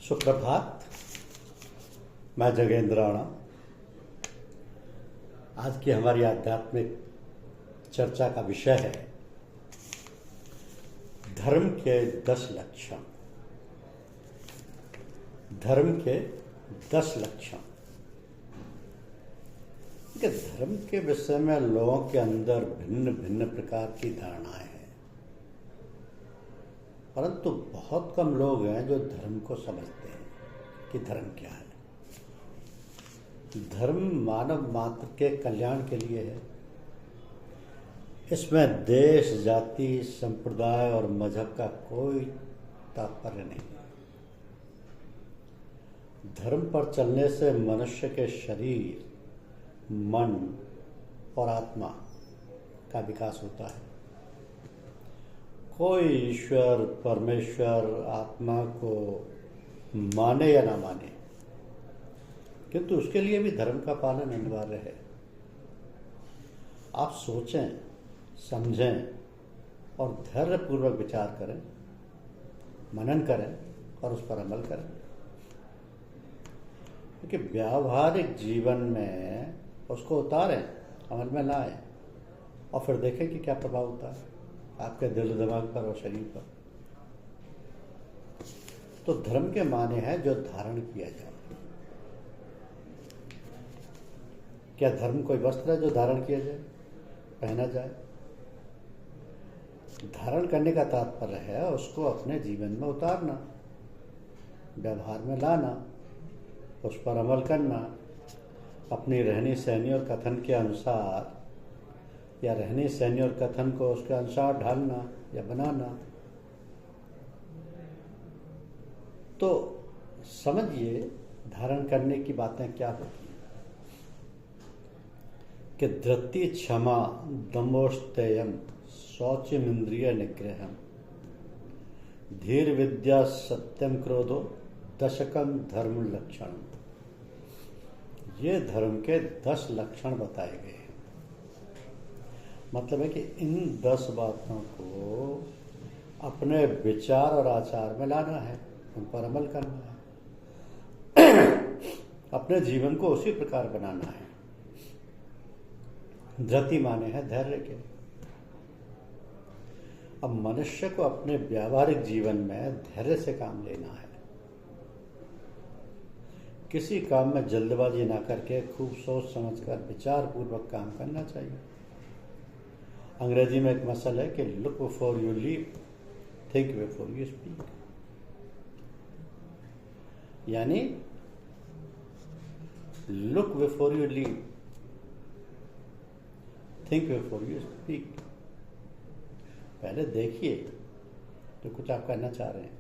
सुप्रभात। मैं जगेंद्र राणा। आज की हमारी आध्यात्मिक चर्चा का विषय है धर्म के 10 लक्षण। धर्म के 10 लक्षण। धर्म के विषय में लोगों के अंदर भिन्न भिन्न प्रकार की धारणाएं हैं, परंतु बहुत कम लोग हैं जो धर्म को समझते हैं कि धर्म क्या है। धर्म मानव मात्र के कल्याण के लिए है। इसमें देश, जाति, संप्रदाय और मजहब का कोई तात्पर्य नहीं। धर्म पर चलने से मनुष्य के शरीर, मन और आत्मा का विकास होता है। कोई ईश्वर, परमेश्वर, आत्मा को माने या ना माने, किंतु उसके लिए भी धर्म का पालन अनिवार्य है। आप सोचें, समझें और धैर्यपूर्वक विचार करें, मनन करें और उस पर अमल करें, क्योंकि व्यावहारिक जीवन में उसको उतारें, अमल में लाएं और फिर देखें कि क्या प्रभाव होता है आपके दिल दिमाग पर और शरीर पर। तो धर्म के माने हैं जो धारण किया जाए। क्या धर्म कोई वस्त्र है जो धारण किया जाए, पहना जाए? धारण करने का तात्पर्य है उसको अपने जीवन में उतारना, व्यवहार में लाना, उस पर अमल करना, अपनी रहनी सहनी और कथन के अनुसार या रहनी सहनी और कथन को उसके अनुसार ढालना या बनाना। तो समझिए धारण करने की बातें क्या होती हैं कि धृति, क्षमा, दमोस्तेयम, शौचम, इंद्रिय निग्रहम, धीर विद्या, सत्यम, क्रोधो, दशकम धर्म लक्षण। ये धर्म के 10 लक्षण बताए गए हैं। मतलब है कि इन 10 बातों को अपने विचार और आचार में लाना है, उन पर अमल करना है, अपने जीवन को उसी प्रकार बनाना है। धृति माने हैं धैर्य के। अब मनुष्य को अपने व्यावहारिक जीवन में धैर्य से काम लेना है। किसी काम में जल्दबाजी ना करके खूब सोच समझकर विचार पूर्वक काम करना चाहिए। अंग्रेजी में एक मसल है कि look before you leap, think before you speak. यानी look before you leap, think before you speak. पहले देखिए जो कुछ आप करना चाह रहे हैं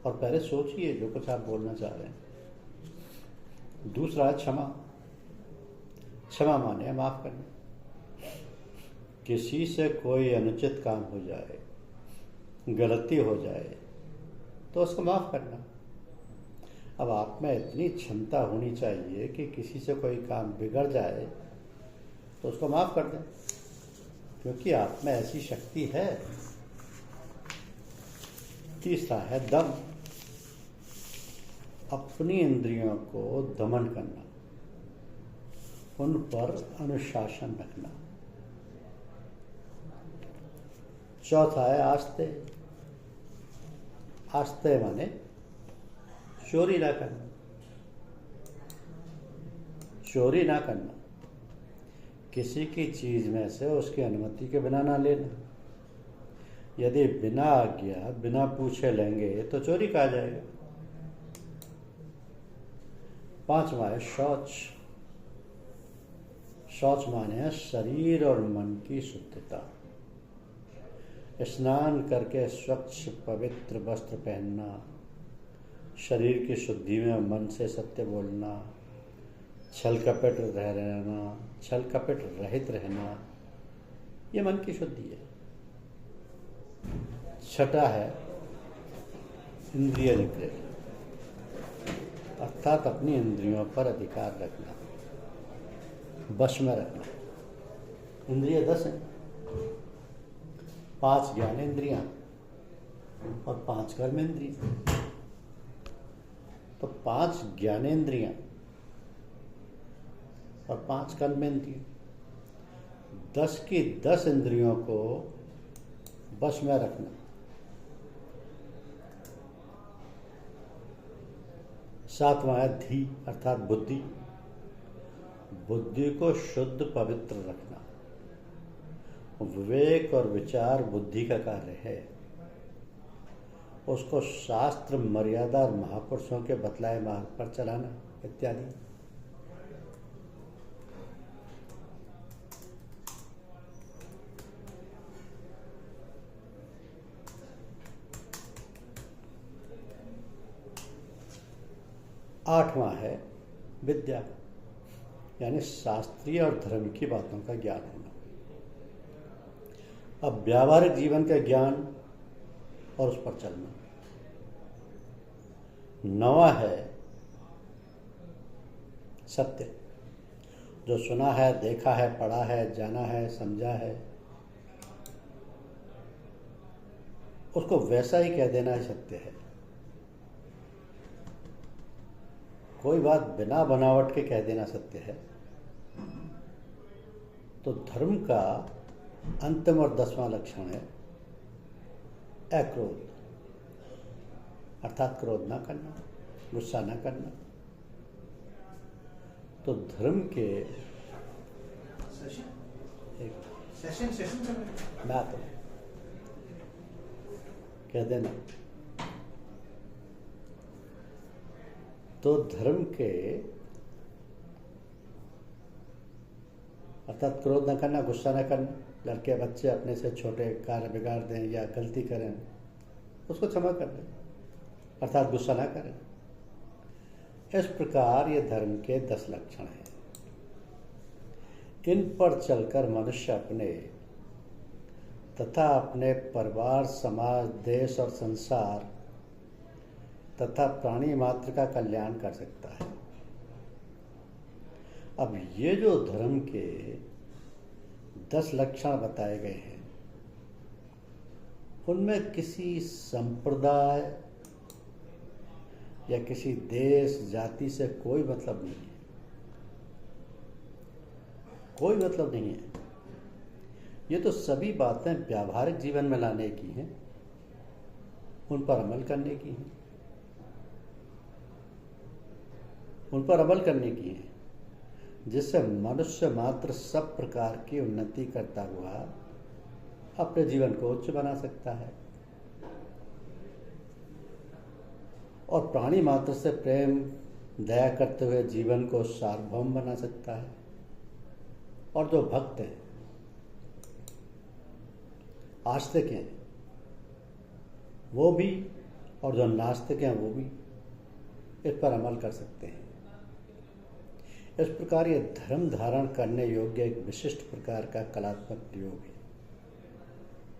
और पहले सोचिए जो कुछ आप बोलना चाह रहे हैं। दूसरा है क्षमा। क्षमा माने माफ करना। किसी से कोई अनुचित काम हो जाए, गलती हो जाए तो उसको माफ करना। अब आप में इतनी क्षमता होनी चाहिए कि किसी से कोई काम बिगड़ जाए तो उसको माफ कर दें, क्योंकि आप में ऐसी शक्ति है। तीसरा है दम। अपनी इंद्रियों को दमन करना, उन पर अनुशासन रखना। चौथा है आस्ते। आस्ते माने चोरी ना करना। चोरी ना करना, किसी की चीज में से उसकी अनुमति के बिना ना लेना। यदि बिना आज्ञा, बिना पूछे लेंगे तो चोरी कहा जाएगा। पांचवा है शौच। शौच माने शरीर और मन की शुद्धता। स्नान करके स्वच्छ पवित्र वस्त्र पहनना, शरीर की शुद्धि में मन से सत्य बोलना, छल कपट रहित रहना, ये मन की शुद्धि है। छठा है इंद्रिय निग्रह, अर्थात अपनी इंद्रियों पर अधिकार रखना, वश में रखना। इंद्रिय 10 हैं। 5 ज्ञान इंद्रियां और 5 कर्म इंद्रियां। तो 5 ज्ञानेंद्रियां और 5 कर्मेंद्रियां, 10 की 10 इंद्रियों को बस में रखना। सातवां है धी अर्थात बुद्धि, बुद्धि को शुद्ध पवित्र रखना। विवेक और विचार बुद्धि का कार्य है, उसको शास्त्र मर्यादा और महापुरुषों के बतलाए मार्ग पर चलाना इत्यादि। आठवां है विद्या, यानी शास्त्रीय और धर्म की बातों का ज्ञान होना। अब व्यावहारिक जीवन का ज्ञान और उस पर चलना। नवा है सत्य, जो सुना है, देखा है, पढ़ा है, जाना है, समझा है, उसको वैसा ही कह देना ही सत्य है। कोई बात बिना बनावट के कह देना सत्य है। तो धर्म का अंतिम और 10वां लक्षण है अक्रोध, अर्थात क्रोध ना करना, गुस्सा ना करना। तो धर्म के बात कह देना। तो धर्म के अर्थात क्रोध न करना, गुस्सा न करना। लड़के बच्चे अपने से छोटे कार्य बिगाड़ दें या गलती करें, उसको क्षमा कर दें, अर्थात गुस्सा ना करें। इस प्रकार ये धर्म के 10 लक्षण हैं। इन पर चलकर मनुष्य अपने तथा अपने परिवार, समाज, देश और संसार तथा प्राणी मात्र का कल्याण कर सकता है। अब ये जो धर्म के 10 लक्षण बताए गए हैं, उनमें किसी संप्रदाय या किसी देश जाति से कोई मतलब नहीं है, कोई मतलब नहीं है। ये तो सभी बातें व्यावहारिक जीवन में लाने की हैं, उन पर अमल करने की हैं, उन पर अमल करने की है, जिससे मनुष्य मात्र सब प्रकार की उन्नति करता हुआ अपने जीवन को उच्च बना सकता है और प्राणी मात्र से प्रेम दया करते हुए जीवन को सार्वभौम बना सकता है। और जो भक्त हैं, आस्तिक हैं, वो भी, और जो नास्तिक हैं वो भी इस पर अमल कर सकते हैं। इस प्रकार ये धर्म धारण करने योग्य एक विशिष्ट प्रकार का कलात्मक प्रयोग है,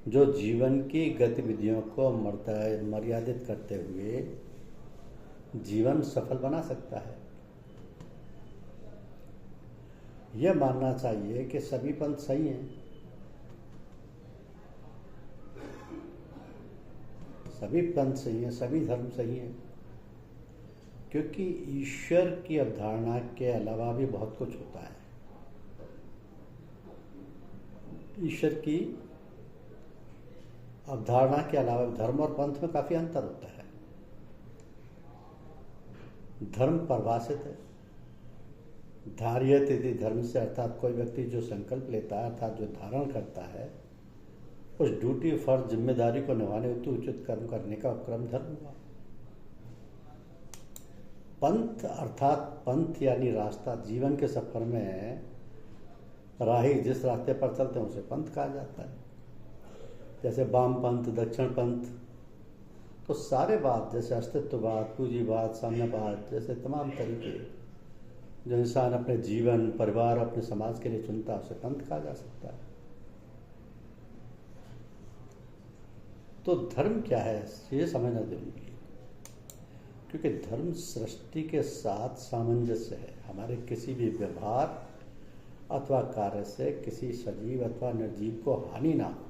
जो जीवन की गतिविधियों को मर्यादित करते हुए जीवन सफल बना सकता है। यह मानना चाहिए कि सभी पंथ सही हैं, सभी पंथ सही हैं, सभी धर्म सही हैं, क्योंकि ईश्वर की अवधारणा के अलावा भी बहुत कुछ होता है। ईश्वर की अवधारणा के अलावा धर्म और पंथ में काफी अंतर होता है। धर्म परिभाषित है, धार्यते इति धर्म से, अर्थात कोई व्यक्ति जो संकल्प लेता है, अर्थात जो धारण करता है, उस ड्यूटी, फर्ज, जिम्मेदारी को निभाने हेतु उचित कर्म करने का उपक्रम धर्म हुआ। पंथ अर्थात पंथ यानी रास्ता, जीवन के सफर में राही जिस रास्ते पर चलते हैं उसे पंथ कहा जाता है। जैसे वाम पंथ, दक्षिण पंथ, तो सारे बात जैसे अस्तित्ववाद, पूंजीवाद, साम्यवाद जैसे तमाम तरीके जो इंसान अपने जीवन, परिवार, अपने समाज के लिए चुनता है उसे पंथ कहा जा सकता है। तो धर्म क्या है ये समझना जरूरी है, क्योंकि धर्म सृष्टि के साथ सामंजस्य है। हमारे किसी भी व्यवहार अथवा कार्य से किसी सजीव अथवा निर्जीव को हानि ना हो,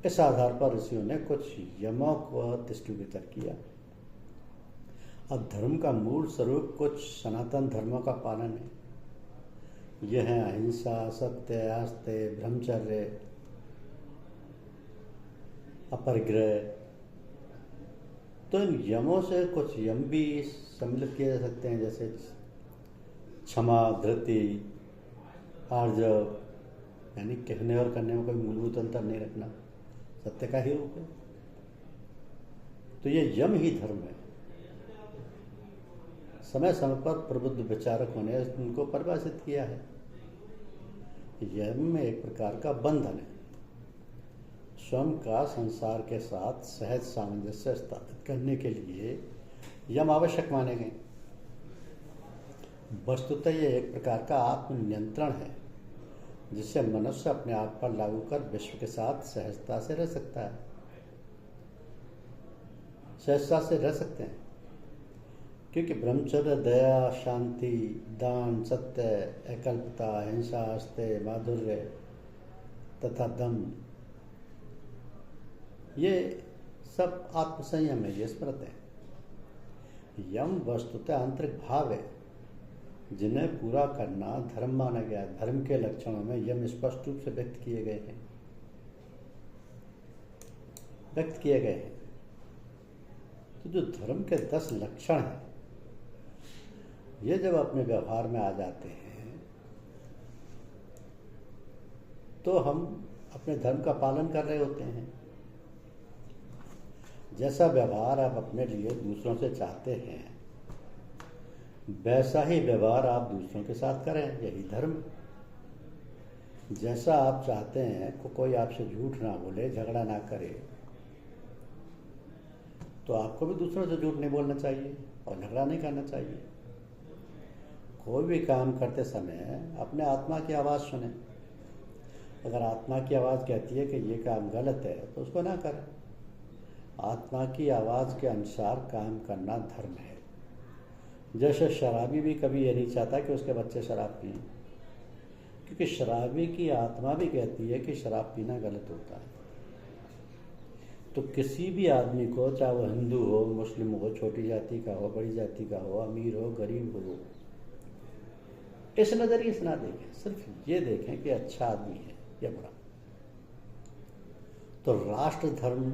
इस आधार पर ऋषियों ने कुछ यमों को दृष्टिगोचर किया। अब धर्म का मूल स्वरूप कुछ सनातन धर्मों का पालन है। यह है अहिंसा, सत्य, आस्ते, ब्रह्मचर्य, अपरिग्रह। तो इन यमों से कुछ यम भी सम्मिलित किए जा सकते हैं, जैसे क्षमा, धृति, आर्जव, यानी कहने और करने में कोई मूलभूत अंतर नहीं रखना, सत्य का ही रूप है। तो ये यम ही धर्म है। समय समय पर प्रबुद्ध विचारकों ने उनको परिभाषित किया है। यम में एक प्रकार का बंधन है, स्वयं का संसार के साथ सहज सामंजस्य स्थापित करने के लिए यम आवश्यक माने गए। वस्तुतः यह एक प्रकार का आत्मनियंत्रण है, जिससे मनुष्य अपने आप पर लागू कर विश्व के साथ सहजता से रह सकता है, सहजता से रह सकते हैं। क्योंकि ब्रह्मचर्य, दया, शांति, दान, सत्य, एकल्पता, अहिंसा, आस्ते, माधुर्य तथा दम, ये सब आत्मसंयम है, ये स्मृत है। यम वस्तुतः आंतरिक भाव है, जिन्हें पूरा करना धर्म माना गया है। धर्म के लक्षणों में यम स्पष्ट रूप से व्यक्त किए गए हैं। तो जो धर्म के 10 लक्षण हैं, ये जब अपने व्यवहार में आ जाते हैं तो हम अपने धर्म का पालन कर रहे होते हैं। जैसा व्यवहार आप अपने लिए दूसरों से चाहते हैं, वैसा ही व्यवहार आप दूसरों के साथ करें, यही धर्म। जैसा आप चाहते हैं कि कोई आपसे झूठ ना बोले, झगड़ा ना करे, तो आपको भी दूसरों से झूठ नहीं बोलना चाहिए और झगड़ा नहीं करना चाहिए। कोई भी काम करते समय अपने आत्मा की आवाज़ सुने। अगर आत्मा की आवाज़ कहती है कि ये काम गलत है, तो उसको ना करें। आत्मा की आवाज़ के अनुसार काम करना धर्म है। जैसे शराबी भी कभी ये नहीं चाहता कि उसके बच्चे शराब पिएं, क्योंकि शराबी की आत्मा भी कहती है कि शराब पीना गलत होता है। तो किसी भी आदमी को, चाहे वो हिंदू हो, मुस्लिम हो, छोटी जाति का हो, बड़ी जाति का हो, अमीर हो, गरीब हो, इस नज़रिए से ना देखें, सिर्फ ये देखें कि अच्छा आदमी है या बुरा। तो राष्ट्र धर्म,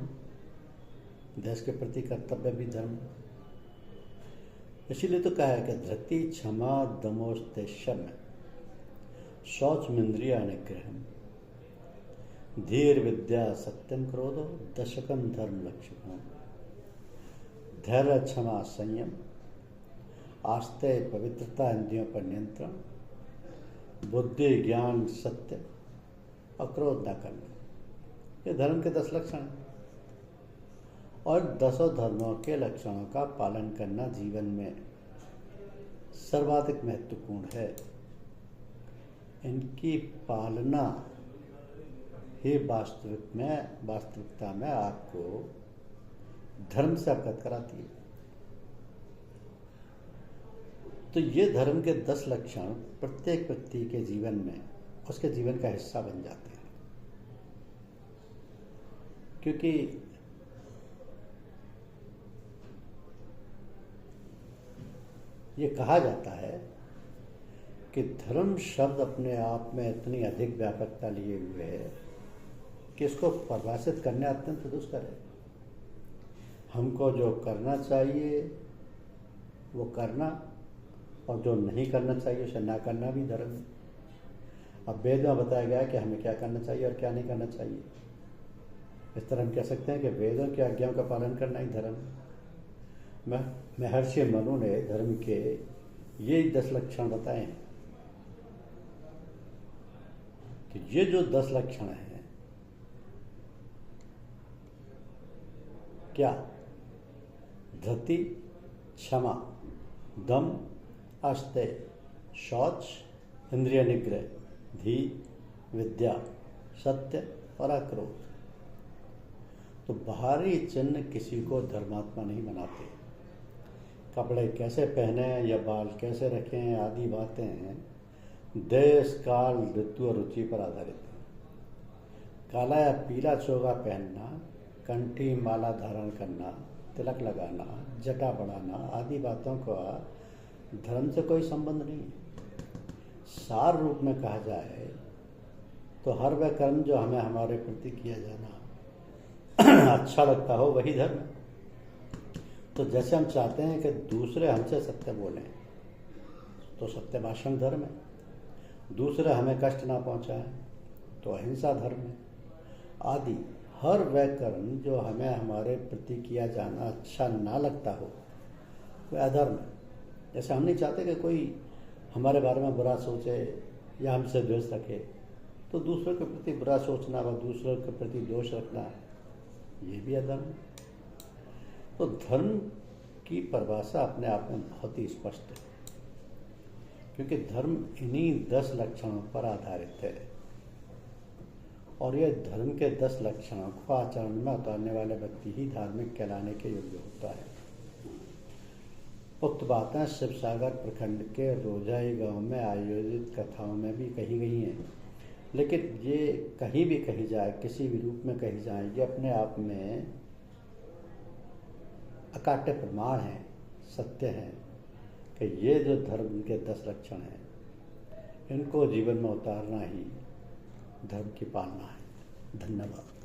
देश के प्रति कर्तव्य भी धर्म। इसीलिए तो कहा है कि धृति, क्षमा, दमोस्तेषम, शौचमिंद्रिया निग्रहम, धीर, विद्या, सत्यम, क्रोधो, दशकम धर्म लक्ष्यम, धैर्य, क्षमा, संयम, आस्ते, पवित्रता, इंद्रियों पर नियंत्रण, बुद्धि, ज्ञान, सत्य, अक्रोध न करना। ये धर्म के 10 लक्षण हैं। और 10 धर्मों के लक्षणों का पालन करना जीवन में सर्वाधिक महत्वपूर्ण है। इनकी पालना ही वास्तविकता में आपको धर्म से अवगत कराती है। तो ये धर्म के 10 लक्षण प्रत्येक व्यक्ति के जीवन में उसके जीवन का हिस्सा बन जाते हैं। क्योंकि ये कहा जाता है कि धर्म शब्द अपने आप में इतनी अधिक व्यापकता लिए हुए है कि इसको परिभाषित करने अत्यंत दुष्कर है। हमको जो करना चाहिए वो करना, और जो नहीं करना चाहिए उसे ना करना भी धर्म है। अब वेद में बताया गया है कि हमें क्या करना चाहिए और क्या नहीं करना चाहिए। इस तरह हम कह सकते हैं कि वेदों की आज्ञाओं का पालन करना ही धर्म है। महर्षि मनु ने धर्म के ये 10 लक्षण बताए हैं कि ये जो 10 लक्षण हैं, क्या? धृति, क्षमा, दम, आस्ते, शौच, इंद्रिय निग्रह, धी, विद्या, सत्य और अक्रोध। तो बाहरी चिन्ह किसी को धर्मात्मा नहीं बनाते। कपड़े कैसे पहने या बाल कैसे रखें आदि बातें देश, काल, ऋतु और रुचि पर आधारित है। काला या पीला चोगा पहनना, कंठी माला धारण करना तिलक लगाना, जटा बढ़ाना आदि बातों का धर्म से कोई संबंध नहीं है। सार रूप में कहा जाए तो हर वह कर्म जो हमें हमारे प्रति किया जाना अच्छा लगता हो वही धर्म है। तो जैसे हम चाहते हैं कि दूसरे हमसे सत्य बोलें तो सत्य भाषण धर्म है, दूसरे हमें कष्ट ना पहुंचाएं तो अहिंसा धर्म है आदि हर वह कर्म जो हमें हमारे प्रति किया जाना अच्छा ना लगता हो वह अधर्म है। जैसे हम नहीं चाहते कि कोई हमारे बारे में बुरा सोचे या हमसे द्वेष रखे, तो दूसरों के प्रति बुरा सोचना व दूसरों के प्रति दोष रखना ये भी अधर्म है। तो धर्म की परिभाषा अपने आप में बहुत ही स्पष्ट है, क्योंकि धर्म इन्हीं 10 लक्षणों पर आधारित है और यह धर्म के 10 लक्षणों को आचरण में उतारने वाले व्यक्ति ही धार्मिक कहलाने के योग्य होता है। उक्त बातें शिवसागर प्रखंड के रोजाई गांव में आयोजित कथाओं में भी कही गई हैं, लेकिन ये कहीं भी कही जाए, किसी भी रूप में कही जाए, ये अपने आप में अकाट्य प्रमाण है, सत्य है कि ये जो धर्म के 10 लक्षण हैं इनको जीवन में उतारना ही धर्म की पालना है। धन्यवाद।